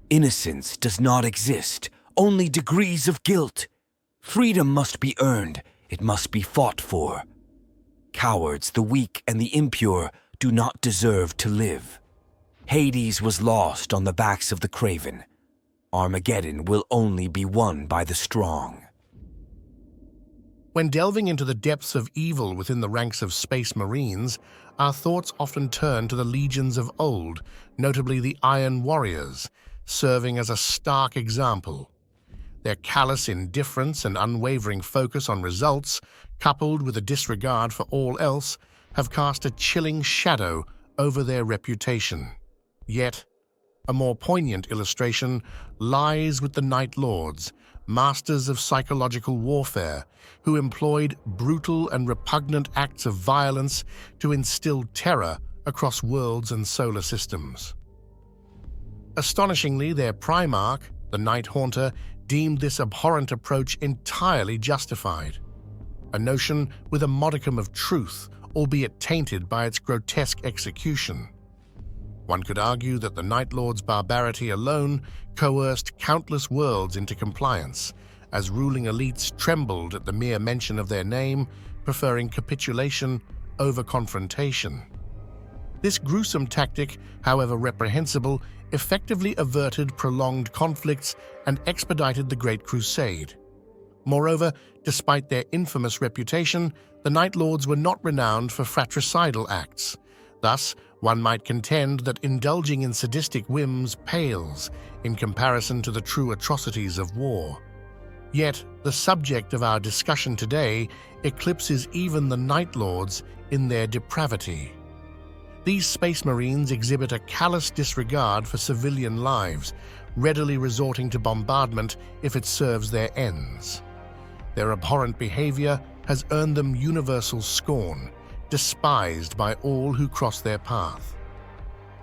Innocence does not exist, only degrees of guilt. Freedom must be earned, it must be fought for. Cowards, the weak, and the impure do not deserve to live. Hades was lost on the backs of the craven. Armageddon will only be won by the strong. When delving into the depths of evil within the ranks of Space Marines, our thoughts often turn to the legions of old, notably the Iron Warriors, serving as a stark example. Their callous indifference and unwavering focus on results, coupled with a disregard for all else, have cast a chilling shadow over their reputation. Yet, a more poignant illustration lies with the Night Lords, masters of psychological warfare, who employed brutal and repugnant acts of violence to instill terror across worlds and solar systems. Astonishingly, their Primarch, the Night Haunter, deemed this abhorrent approach entirely justified, a notion with a modicum of truth, albeit tainted by its grotesque execution. One could argue that the Night Lord's barbarity alone coerced countless worlds into compliance, as ruling elites trembled at the mere mention of their name, preferring capitulation over confrontation. This gruesome tactic, however reprehensible, effectively averted prolonged conflicts and expedited the Great Crusade. Moreover, despite their infamous reputation, the Night Lords were not renowned for fratricidal acts. Thus, one might contend that indulging in sadistic whims pales in comparison to the true atrocities of war. Yet, the subject of our discussion today eclipses even the Night Lords in their depravity. These Space Marines exhibit a callous disregard for civilian lives, readily resorting to bombardment if it serves their ends. Their abhorrent behavior has earned them universal scorn, despised by all who cross their path.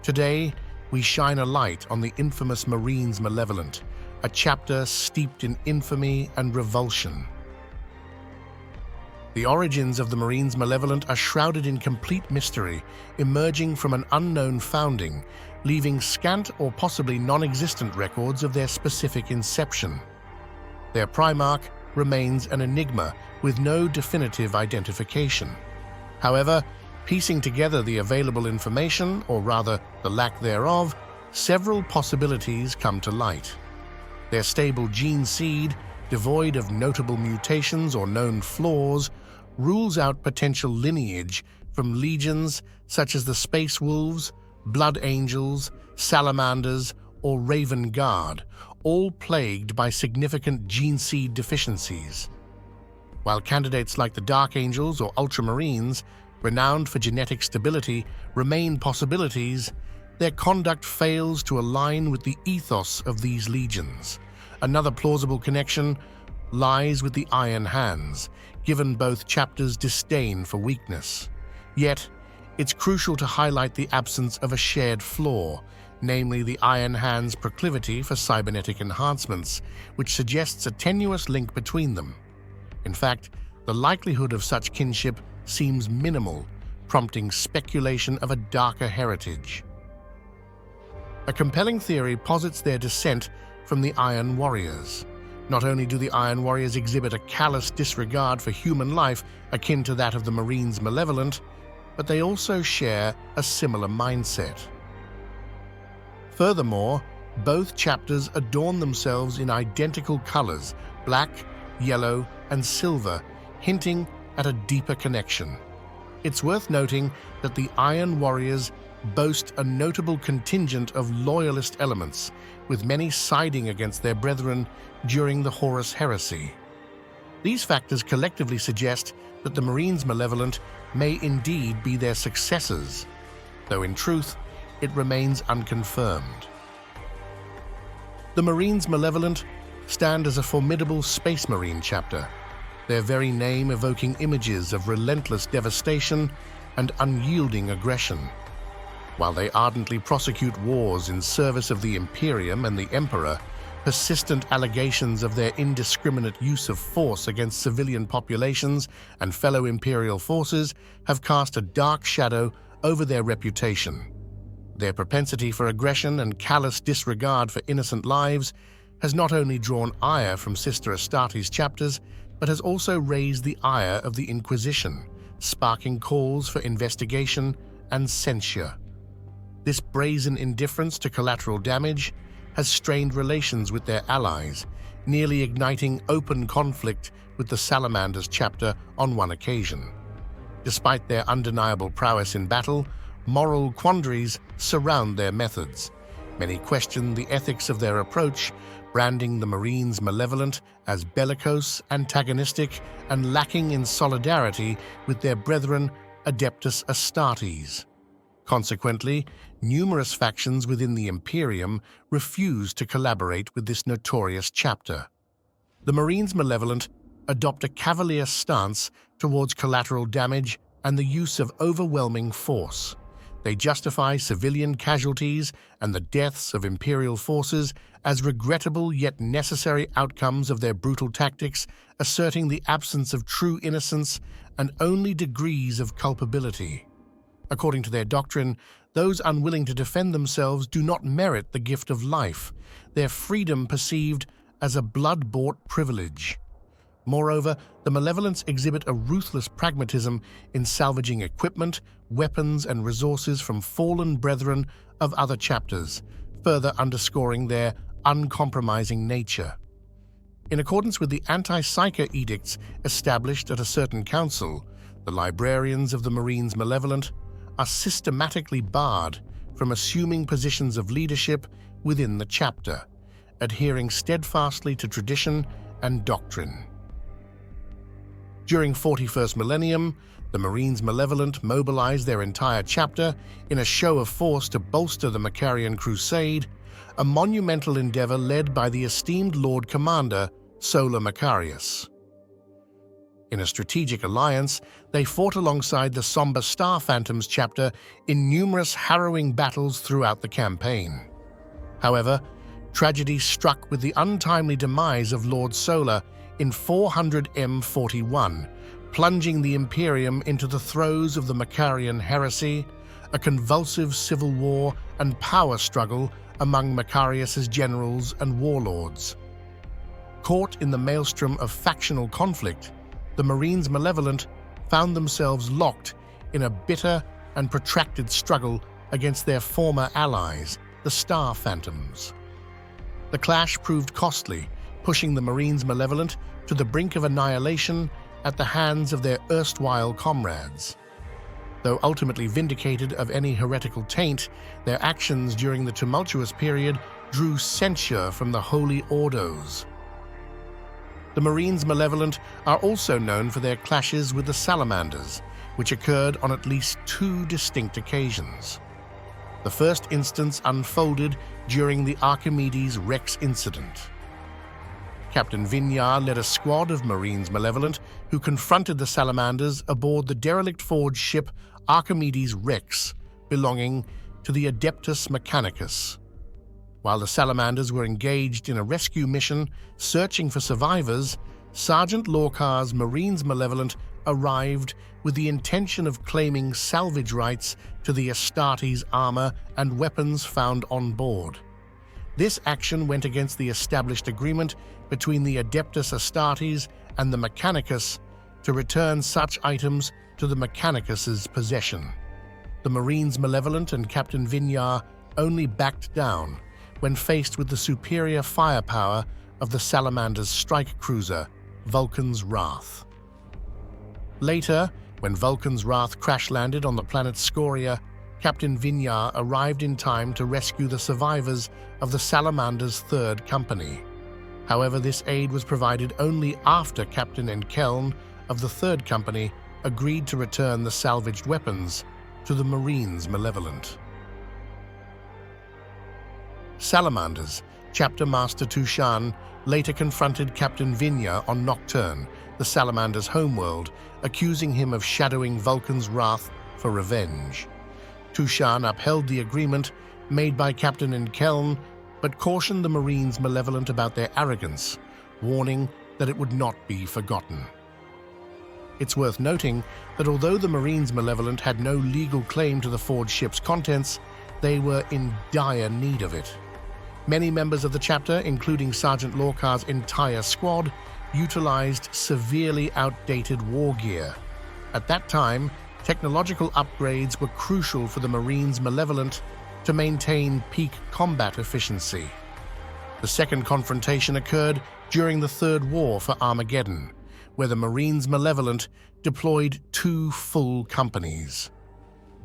Today, we shine a light on the infamous Marines Malevolent, a chapter steeped in infamy and revulsion. The origins of the Marines Malevolent are shrouded in complete mystery, emerging from an unknown founding, leaving scant or possibly non-existent records of their specific inception. Their Primarch remains an enigma with no definitive identification. However, piecing together the available information, or rather the lack thereof, several possibilities come to light. Their stable gene seed, devoid of notable mutations or known flaws, rules out potential lineage from legions such as the Space Wolves, Blood Angels, Salamanders, or Raven Guard, all plagued by significant gene seed deficiencies. While candidates like the Dark Angels or Ultramarines, renowned for genetic stability, remain possibilities, their conduct fails to align with the ethos of these legions. Another plausible connection lies with the Iron Hands, given both chapters' disdain for weakness. Yet, it's crucial to highlight the absence of a shared flaw, namely the Iron Hands' proclivity for cybernetic enhancements, which suggests a tenuous link between them. In fact, the likelihood of such kinship seems minimal, prompting speculation of a darker heritage. A compelling theory posits their descent from the Iron Warriors. Not only do the Iron Warriors exhibit a callous disregard for human life akin to that of the Marines Malevolent, but they also share a similar mindset. Furthermore, both chapters adorn themselves in identical colors, black, yellow, and silver, hinting at a deeper connection. It's worth noting that the Iron Warriors boast a notable contingent of loyalist elements, with many siding against their brethren during the Horus Heresy. These factors collectively suggest that the Marines Malevolent may indeed be their successors, though in truth, it remains unconfirmed. The Marines Malevolent stand as a formidable Space Marine chapter, their very name evoking images of relentless devastation and unyielding aggression. While they ardently prosecute wars in service of the Imperium and the Emperor, persistent allegations of their indiscriminate use of force against civilian populations and fellow Imperial forces have cast a dark shadow over their reputation. Their propensity for aggression and callous disregard for innocent lives has not only drawn ire from Sister Astartes chapters, but has also raised the ire of the Inquisition, sparking calls for investigation and censure. This brazen indifference to collateral damage has strained relations with their allies, nearly igniting open conflict with the Salamanders chapter on one occasion. Despite their undeniable prowess in battle, moral quandaries surround their methods. Many question the ethics of their approach, branding the Marines Malevolent as bellicose, antagonistic, and lacking in solidarity with their brethren Adeptus Astartes. Consequently, numerous factions within the Imperium refuse to collaborate with this notorious chapter. The Marines Malevolent adopt a cavalier stance towards collateral damage and the use of overwhelming force. They justify civilian casualties and the deaths of Imperial forces as regrettable yet necessary outcomes of their brutal tactics, asserting the absence of true innocence and only degrees of culpability. According to their doctrine, those unwilling to defend themselves do not merit the gift of life, their freedom perceived as a blood-bought privilege. Moreover, the Malevolents exhibit a ruthless pragmatism in salvaging equipment, weapons, and resources from fallen brethren of other chapters, further underscoring their uncompromising nature. In accordance with the anti-psyker edicts established at a certain council, the librarians of the Marines Malevolent are systematically barred from assuming positions of leadership within the chapter, adhering steadfastly to tradition and doctrine. During 41st Millennium, the Marines Malevolent mobilized their entire chapter in a show of force to bolster the Macarian Crusade, a monumental endeavor led by the esteemed Lord Commander, Sola Macarius. In a strategic alliance, they fought alongside the somber Star Phantoms chapter in numerous harrowing battles throughout the campaign. However, tragedy struck with the untimely demise of Lord Sola in 400 M41, plunging the Imperium into the throes of the Macarian heresy, a convulsive civil war and power struggle among Macarius's generals and warlords. Caught in the maelstrom of factional conflict, the Marines Malevolent found themselves locked in a bitter and protracted struggle against their former allies, the Star Phantoms. The clash proved costly, pushing the Marines Malevolent to the brink of annihilation at the hands of their erstwhile comrades. Though ultimately vindicated of any heretical taint, their actions during the tumultuous period drew censure from the Holy Ordos. The Marines Malevolent are also known for their clashes with the Salamanders, which occurred on at least 2 distinct occasions. The first instance unfolded during the Archimedes Rex incident. Captain Vinyar led a squad of Marines Malevolent who confronted the Salamanders aboard the derelict forged ship Archimedes Rex, belonging to the Adeptus Mechanicus. While the Salamanders were engaged in a rescue mission searching for survivors, Sergeant Lorcar's Marines Malevolent arrived with the intention of claiming salvage rights to the Astartes armor and weapons found on board. This action went against the established agreement between the Adeptus Astartes and the Mechanicus to return such items to the Mechanicus's possession. The Marines Malevolent and Captain Vinyar only backed down when faced with the superior firepower of the Salamander's strike cruiser, Vulcan's Wrath. Later, when Vulcan's Wrath crash-landed on the planet Scoria, Captain Vinyar arrived in time to rescue the survivors of the Salamander's Third Company. However, this aid was provided only after Captain Enkeln of the Third Company agreed to return the salvaged weapons to the Marines Malevolent. Salamanders, Chapter Master Tushan later confronted Captain Vinyar on Nocturne, the Salamander's homeworld, accusing him of shadowing Vulcan's Wrath for revenge. Tushan upheld the agreement made by Captain Enkeln, but cautioned the Marines Malevolent about their arrogance, warning that it would not be forgotten. It's worth noting that although the Marines Malevolent had no legal claim to the forged ship's contents, they were in dire need of it. Many members of the chapter, including Sergeant Lorcar's entire squad, utilized severely outdated war gear. At that time, technological upgrades were crucial for the Marines Malevolent to maintain peak combat efficiency. The second confrontation occurred during the Third War for Armageddon, where the Marines Malevolent deployed 2 full companies.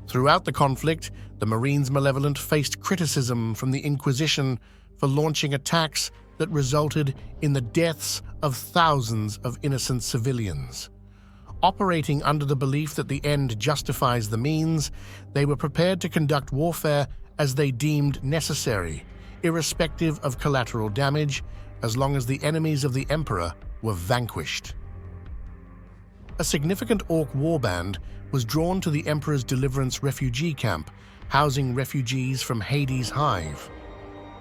Throughout the conflict, the Marines Malevolent faced criticism from the Inquisition for launching attacks that resulted in the deaths of thousands of innocent civilians. Operating under the belief that the end justifies the means, they were prepared to conduct warfare as they deemed necessary, irrespective of collateral damage, as long as the enemies of the Emperor were vanquished. A significant Orc warband was drawn to the Emperor's Deliverance refugee camp, housing refugees from Hades' Hive.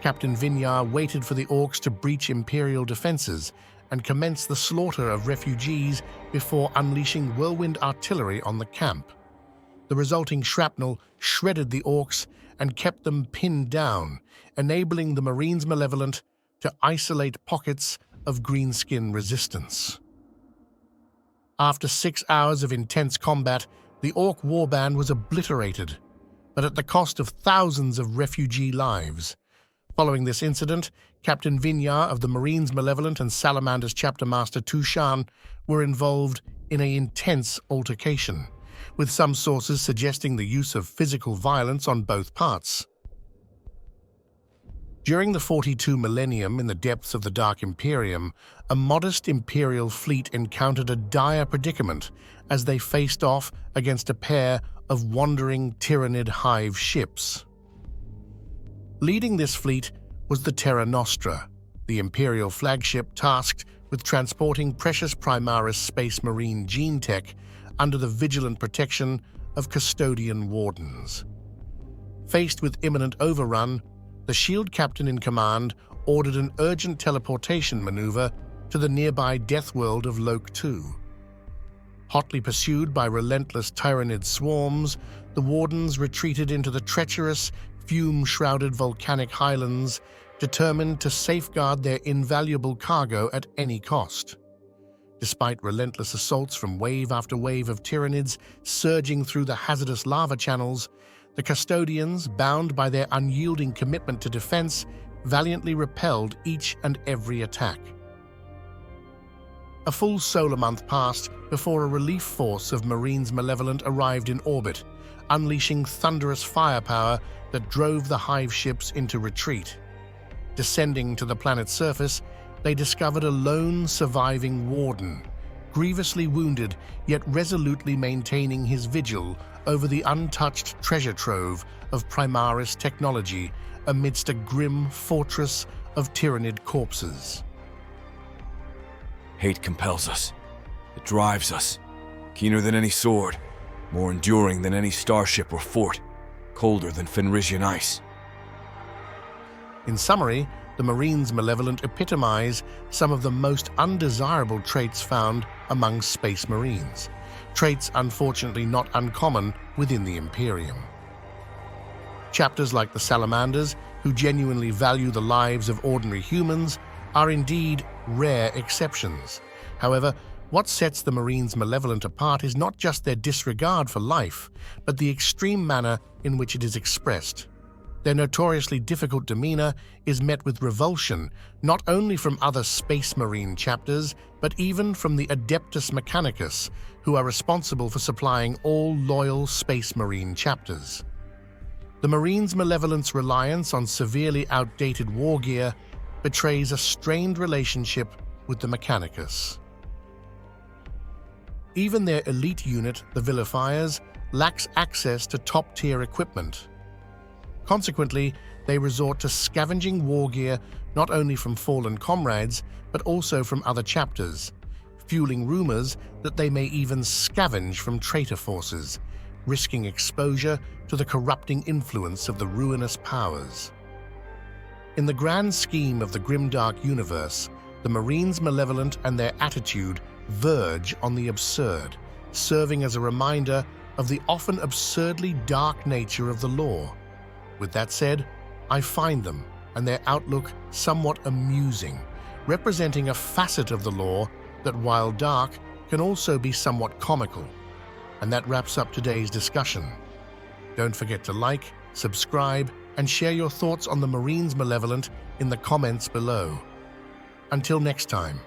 Captain Vinyar waited for the Orcs to breach Imperial defenses and commence the slaughter of refugees before unleashing whirlwind artillery on the camp. The resulting shrapnel shredded the Orcs and kept them pinned down, enabling the Marines Malevolent to isolate pockets of greenskin resistance. After 6 hours of intense combat, the Orc warband was obliterated, but at the cost of thousands of refugee lives. Following this incident, Captain Vinyar of the Marines Malevolent and Salamander's Chapter Master Tushan were involved in an intense altercation, with some sources suggesting the use of physical violence on both parts. During the 42 millennium in the depths of the Dark Imperium, a modest Imperial fleet encountered a dire predicament as they faced off against a pair of wandering Tyrannid Hive ships. Leading this fleet was the Terra Nostra, the Imperial flagship tasked with transporting precious Primaris Space Marine gene tech under the vigilant protection of custodian wardens. Faced with imminent overrun, the SHIELD captain in command ordered an urgent teleportation maneuver to the nearby death world of Loke II. Hotly pursued by relentless Tyrannid swarms, the wardens retreated into the treacherous, fume-shrouded volcanic highlands, determined to safeguard their invaluable cargo at any cost. Despite relentless assaults from wave after wave of Tyrannids surging through the hazardous lava channels, the custodians, bound by their unyielding commitment to defense, valiantly repelled each and every attack. A full solar month passed before a relief force of Marines Malevolent arrived in orbit, unleashing thunderous firepower that drove the Hive ships into retreat. Descending to the planet's surface, they discovered a lone surviving warden, grievously wounded yet resolutely maintaining his vigil over the untouched treasure trove of Primaris technology amidst a grim fortress of Tyrannid corpses. Hate compels us. It drives us. Keener than any sword, more enduring than any starship or fort, colder than Fenrisian ice. In summary, the Marines Malevolent epitomize some of the most undesirable traits found among Space Marines, traits unfortunately not uncommon within the Imperium. Chapters like the Salamanders, who genuinely value the lives of ordinary humans, are indeed rare exceptions. However, what sets the Marines Malevolent apart is not just their disregard for life, but the extreme manner in which it is expressed. Their notoriously difficult demeanor is met with revulsion not only from other Space Marine chapters, but even from the Adeptus Mechanicus, who are responsible for supplying all loyal Space Marine chapters. The Marines Malevolent's reliance on severely outdated war gear betrays a strained relationship with the Mechanicus. Even their elite unit, the Vilifiers, lacks access to top-tier equipment. Consequently, they resort to scavenging war gear not only from fallen comrades, but also from other chapters, fueling rumors that they may even scavenge from traitor forces, risking exposure to the corrupting influence of the ruinous powers. In the grand scheme of the grimdark universe, the Marines Malevolent and their attitude verge on the absurd, serving as a reminder of the often absurdly dark nature of the law. With that said, I find them and their outlook somewhat amusing, representing a facet of the law that, while dark, can also be somewhat comical. And that wraps up today's discussion. Don't forget to like, subscribe, and share your thoughts on the Marines Malevolent in the comments below. Until next time.